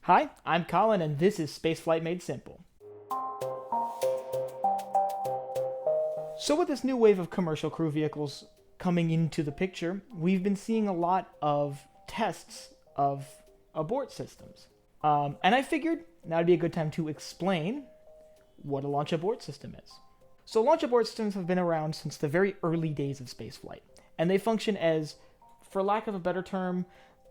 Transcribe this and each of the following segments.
Hi, I'm Colin, and this is Spaceflight Made Simple. So with this new wave of commercial crew vehicles coming into the picture, we've been seeing a lot of tests of abort systems. And I figured now would be a good time to explain what a launch abort system is. So launch abort systems have been around since the very early days of spaceflight, and they function as, for lack of a better term,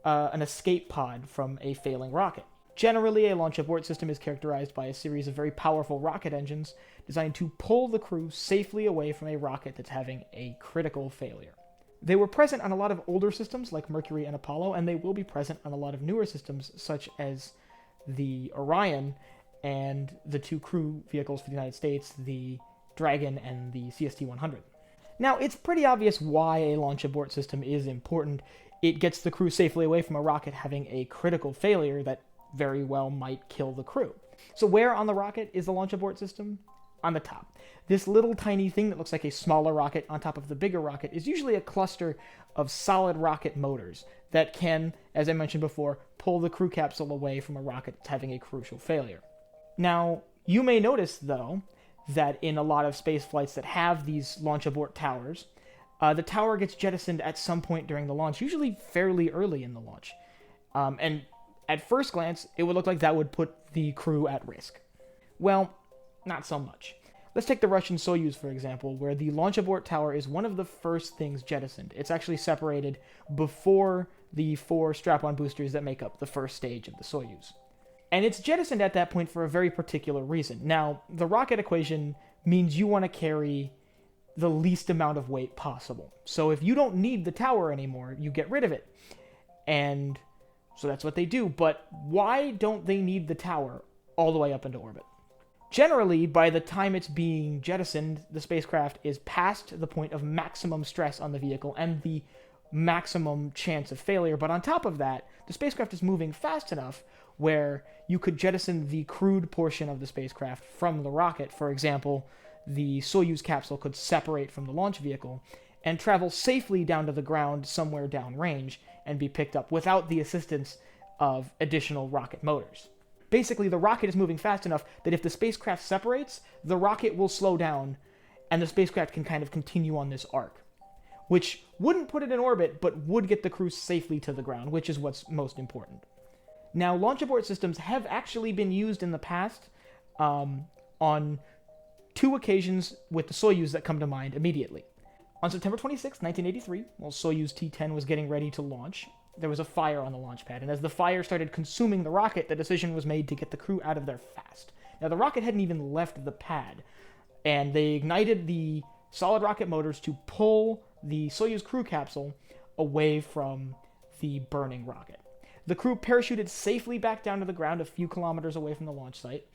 an escape pod from a failing rocket. Generally, a launch abort system is characterized by a series of very powerful rocket engines designed to pull the crew safely away from a rocket that's having a critical failure. They were present on a lot of older systems like Mercury and Apollo, and they will be present on a lot of newer systems such as the Orion and the two crew vehicles for the United States, the Dragon and the T10. Now, it's pretty obvious why a launch abort system is important. It gets the crew safely away from a rocket having a critical failure that very well might kill the crew. So where on the rocket is the launch abort system? On the top. This little tiny thing that looks like a smaller rocket on top of the bigger rocket is usually a cluster of solid rocket motors that can, as I mentioned before, pull the crew capsule away from a rocket that's having a crucial failure. Now, you may notice, though, that in a lot of space flights that have these launch abort towers, the tower gets jettisoned at some point during the launch, usually fairly early in the launch. And at first glance, it would look like that would put the crew at risk. Well, not so much. Let's take the Russian Soyuz, for example, where the launch abort tower is one of the first things jettisoned. It's actually separated before the 4 strap-on boosters that make up the first stage of the Soyuz. And it's jettisoned at that point for a very particular reason. Now, the rocket equation means you want to carry the least amount of weight possible. So if you don't need the tower anymore, you get rid of it. And so that's what they do. But why don't they need the tower all the way up into orbit? Generally, by the time it's being jettisoned, the spacecraft is past the point of maximum stress on the vehicle and the maximum chance of failure. But on top of that, the spacecraft is moving fast enough where you could jettison the crewed portion of the spacecraft from the rocket. For example, the Soyuz capsule could separate from the launch vehicle and travel safely down to the ground somewhere downrange and be picked up without the assistance of additional rocket motors. Basically, the rocket is moving fast enough that if the spacecraft separates, the rocket will slow down and the spacecraft can kind of continue on this arc, which wouldn't put it in orbit, but would get the crew safely to the ground, which is what's most important. Now, launch abort systems have actually been used in the past on 2 occasions with the Soyuz that come to mind immediately. On September 26, 1983, while Soyuz T10 was getting ready to launch, there was a fire on the launch pad, and as the fire started consuming the rocket, the decision was made to get the crew out of there fast. Now, the rocket hadn't even left the pad, and they ignited the solid rocket motors to pull the Soyuz crew capsule away from the burning rocket. The crew parachuted safely back down to the ground a few kilometers away from the launch site,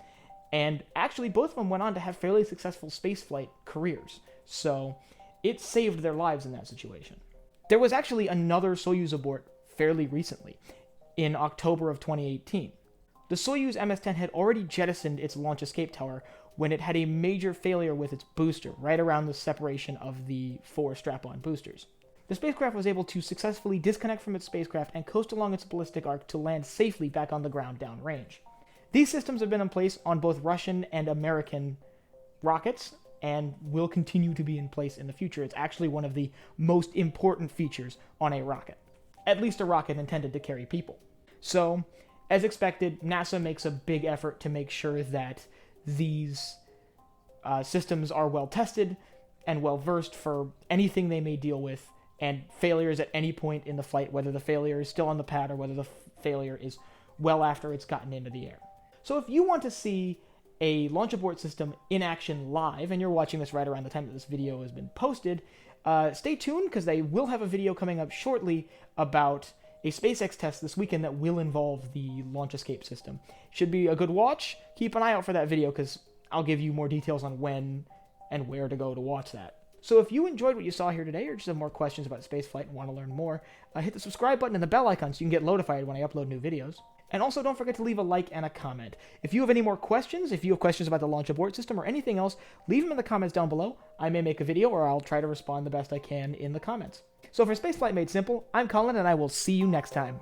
and actually both of them went on to have fairly successful spaceflight careers, so it saved their lives in that situation. There was actually another Soyuz abort fairly recently, in October of 2018. The Soyuz MS10 had already jettisoned its launch escape tower when it had a major failure with its booster, right around the separation of the 4 strap-on boosters. The spacecraft was able to successfully disconnect from its spacecraft and coast along its ballistic arc to land safely back on the ground downrange. These systems have been in place on both Russian and American rockets, and will continue to be in place in the future. It's actually one of the most important features on a rocket. At least a rocket intended to carry people. So, as expected, NASA makes a big effort to make sure that these systems are well tested and well versed for anything they may deal with, and failures at any point in the flight, whether the failure is still on the pad or whether the failure is well after it's gotten into the air. So if you want to see a launch abort system in action live, and you're watching this right around the time that this video has been posted, stay tuned, because they will have a video coming up shortly about a SpaceX test this weekend that will involve the launch escape system. Should be a good watch. Keep an eye out for that video, because I'll give you more details on when and where to go to watch that. So if you enjoyed what you saw here today, or just have more questions about spaceflight and want to learn more, hit the subscribe button and the bell icon so you can get notified when I upload new videos. And also, don't forget to leave a like and a comment. If you have any more questions, if you have questions about the launch abort system or anything else, leave them in the comments down below. I may make a video, or I'll try to respond the best I can in the comments. So for Spaceflight Made Simple, I'm Colin, and I will see you next time.